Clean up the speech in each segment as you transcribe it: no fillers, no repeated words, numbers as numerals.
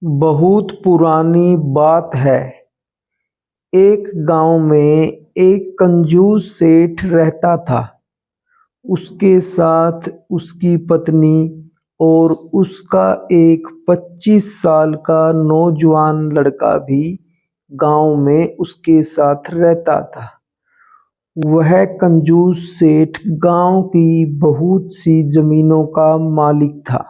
बहुत पुरानी बात है। एक गांव में एक कंजूस सेठ रहता था। उसके साथ उसकी पत्नी और उसका एक 25 साल का नौजवान लड़का भी गांव में उसके साथ रहता था। वह कंजूस सेठ गांव की बहुत सी जमीनों का मालिक था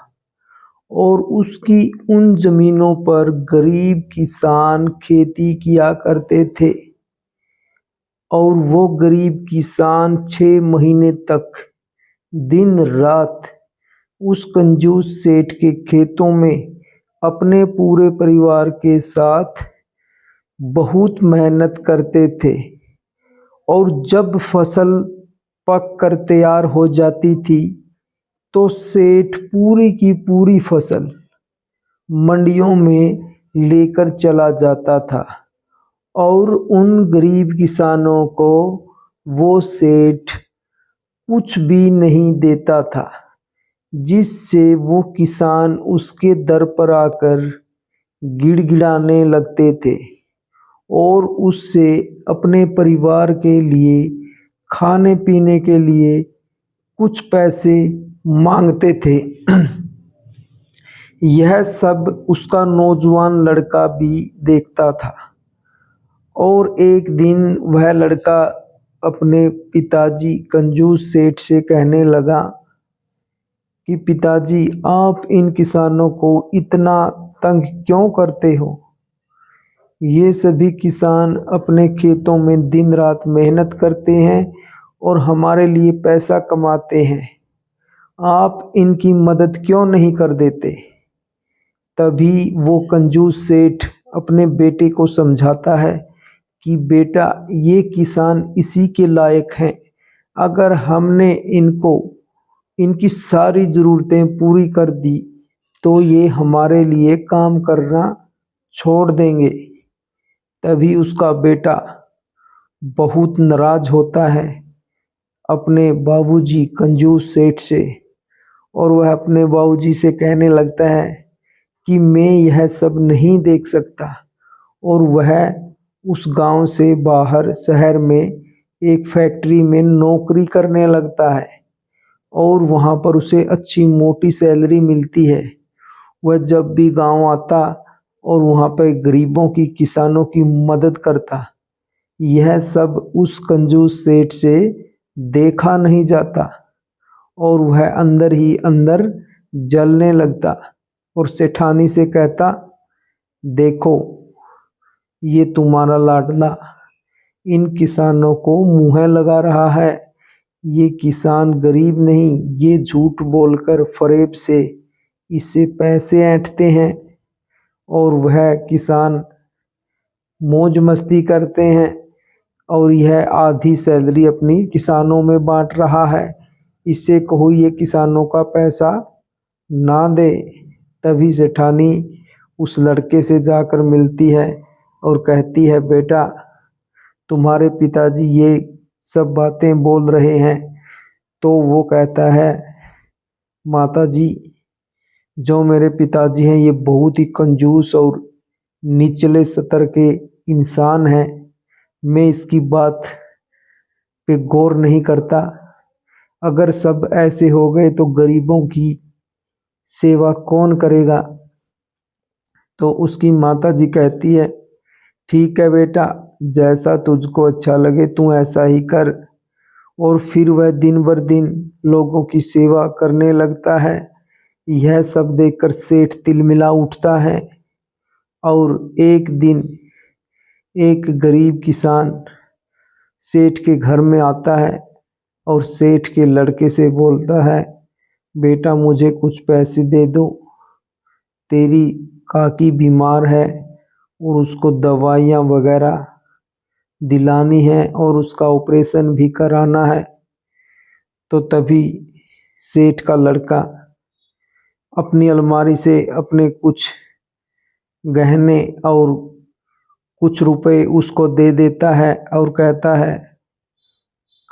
और उसकी उन जमीनों पर गरीब किसान खेती किया करते थे और वो गरीब किसान 6 महीने तक दिन रात उस कंजूस सेठ के खेतों में अपने पूरे परिवार के साथ बहुत मेहनत करते थे और जब फसल पक कर तैयार हो जाती थी तो सेठ पूरी की पूरी फसल मंडियों में लेकर चला जाता था और उन गरीब किसानों को वो सेठ कुछ भी नहीं देता था, जिससे वो किसान उसके दर पर आकर गिड़गिड़ाने लगते थे और उससे अपने परिवार के लिए खाने पीने के लिए कुछ पैसे मांगते थे। यह सब उसका नौजवान लड़का भी देखता था और एक दिन वह लड़का अपने पिताजी कंजूस सेठ से कहने लगा कि पिताजी, आप इन किसानों को इतना तंग क्यों करते हो? ये सभी किसान अपने खेतों में दिन रात मेहनत करते हैं और हमारे लिए पैसा कमाते हैं। आप इनकी मदद क्यों नहीं कर देते? तभी वो कंजूस सेठ अपने बेटे को समझाता है कि बेटा, ये किसान इसी के लायक हैं। अगर हमने इनको इनकी सारी ज़रूरतें पूरी कर दी तो ये हमारे लिए काम करना छोड़ देंगे। तभी उसका बेटा बहुत नाराज होता है अपने बाबूजी कंजूस सेठ से और वह अपने बाबूजी से कहने लगता है कि मैं यह सब नहीं देख सकता और वह उस गांव से बाहर शहर में एक फैक्ट्री में नौकरी करने लगता है और वहाँ पर उसे अच्छी मोटी सैलरी मिलती है। वह जब भी गांव आता और वहाँ पर गरीबों की किसानों की मदद करता, यह सब उस कंजूस सेठ से देखा नहीं जाता और वह अंदर ही अंदर जलने लगता और सेठानी से कहता, देखो, ये तुम्हारा लाडला इन किसानों को मुँह लगा रहा है। ये किसान गरीब नहीं, ये झूठ बोलकर फरेब से इससे पैसे ऐंठते हैं और वह किसान मौज मस्ती करते हैं और यह आधी सैलरी अपनी किसानों में बांट रहा है। इससे कहो ये किसानों का पैसा ना दे। तभी सेठानी उस लड़के से जाकर मिलती है और कहती है, बेटा, तुम्हारे पिताजी ये सब बातें बोल रहे हैं। तो वो कहता है, माता जी, जो मेरे पिताजी हैं ये बहुत ही कंजूस और निचले स्तर के इंसान हैं। मैं इसकी बात पे गौर नहीं करता। अगर सब ऐसे हो गए तो गरीबों की सेवा कौन करेगा? तो उसकी माता जी कहती है, ठीक है बेटा, जैसा तुझको अच्छा लगे तू ऐसा ही कर। और फिर वह दिन भर दिन लोगों की सेवा करने लगता है। यह सब देखकर सेठ तिलमिला उठता है और एक दिन एक गरीब किसान सेठ के घर में आता है और सेठ के लड़के से बोलता है, बेटा, मुझे कुछ पैसे दे दो। तेरी काकी बीमार है और उसको दवाइयाँ वगैरह दिलानी है और उसका ऑपरेशन भी कराना है। तो तभी सेठ का लड़का अपनी अलमारी से अपने कुछ गहने और कुछ रुपए उसको दे देता है और कहता है,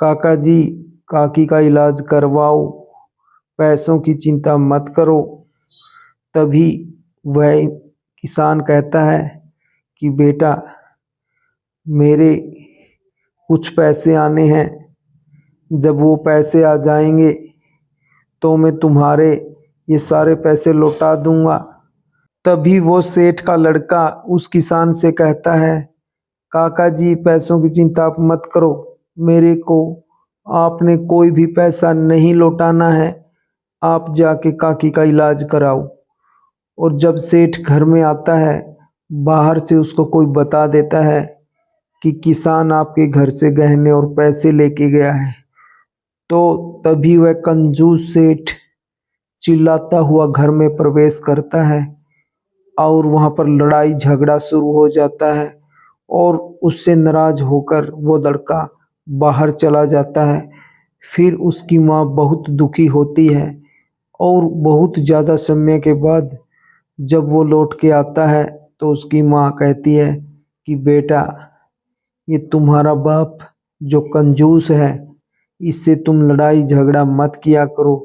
काका जी, काकी का इलाज करवाओ, पैसों की चिंता मत करो। तभी वह किसान कहता है कि बेटा, मेरे कुछ पैसे आने हैं, जब वो पैसे आ जाएंगे तो मैं तुम्हारे ये सारे पैसे लौटा दूंगा। तभी वो सेठ का लड़का उस किसान से कहता है, काका जी पैसों की चिंता आप मत करो, मेरे को आपने कोई भी पैसा नहीं लौटाना है, आप जाके काकी का इलाज कराओ। और जब सेठ घर में आता है, बाहर से उसको कोई बता देता है कि किसान आपके घर से गहने और पैसे लेके गया है, तो तभी वह कंजूस सेठ चिल्लाता हुआ घर में प्रवेश करता है और वहाँ पर लड़ाई झगड़ा शुरू हो जाता है और उससे नाराज होकर वो लड़का बाहर चला जाता है। फिर उसकी माँ बहुत दुखी होती है और बहुत ज़्यादा समय के बाद जब वो लौट के आता है तो उसकी माँ कहती है कि बेटा, ये तुम्हारा बाप जो कंजूस है, इससे तुम लड़ाई झगड़ा मत किया करो,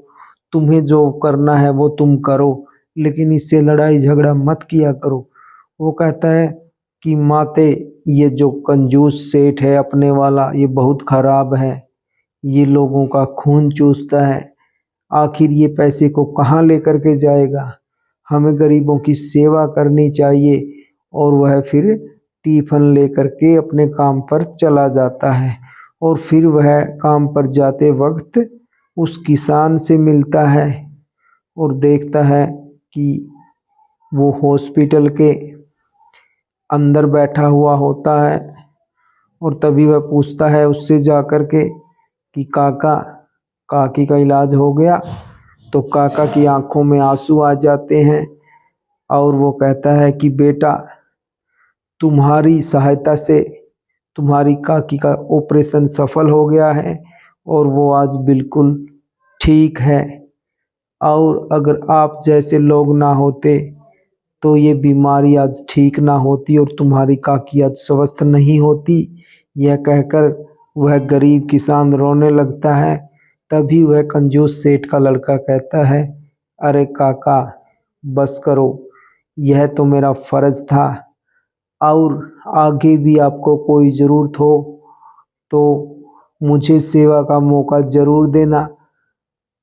तुम्हें जो करना है वो तुम करो, लेकिन इससे लड़ाई झगड़ा मत किया करो। वो कहता है कि माते, ये जो कंजूस सेठ है अपने वाला, ये बहुत खराब है, ये लोगों का खून चूसता है, आखिर ये पैसे को कहाँ लेकर के जाएगा, हमें गरीबों की सेवा करनी चाहिए। और वह फिर टिफिन लेकर के अपने काम पर चला जाता है और फिर वह काम पर जाते वक्त उस किसान से मिलता है और देखता है कि वो हॉस्पिटल के अंदर बैठा हुआ होता है। और तभी वह पूछता है उससे जा कर के कि काका, काकी का इलाज हो गया? तो काका की आंखों में आंसू आ जाते हैं और वो कहता है कि बेटा, तुम्हारी सहायता से तुम्हारी काकी का ऑपरेशन सफल हो गया है और वो आज बिल्कुल ठीक है, और अगर आप जैसे लोग ना होते तो ये बीमारी आज ठीक ना होती और तुम्हारी काकी आज स्वस्थ नहीं होती। यह कहकर वह गरीब किसान रोने लगता है। तभी वह कंजूस सेठ का लड़का कहता है, अरे काका, बस करो, यह तो मेरा फर्ज था, और आगे भी आपको कोई ज़रूरत हो तो मुझे सेवा का मौका ज़रूर देना।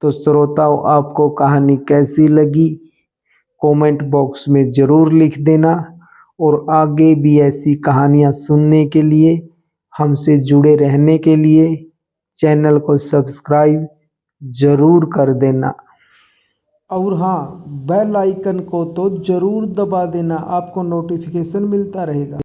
तो श्रोताओं, आपको कहानी कैसी लगी कमेंट बॉक्स में ज़रूर लिख देना, और आगे भी ऐसी कहानियाँ सुनने के लिए, हमसे जुड़े रहने के लिए चैनल को सब्सक्राइब ज़रूर कर देना। और हाँ, बेल आइकन को तो ज़रूर दबा देना, आपको नोटिफिकेशन मिलता रहेगा।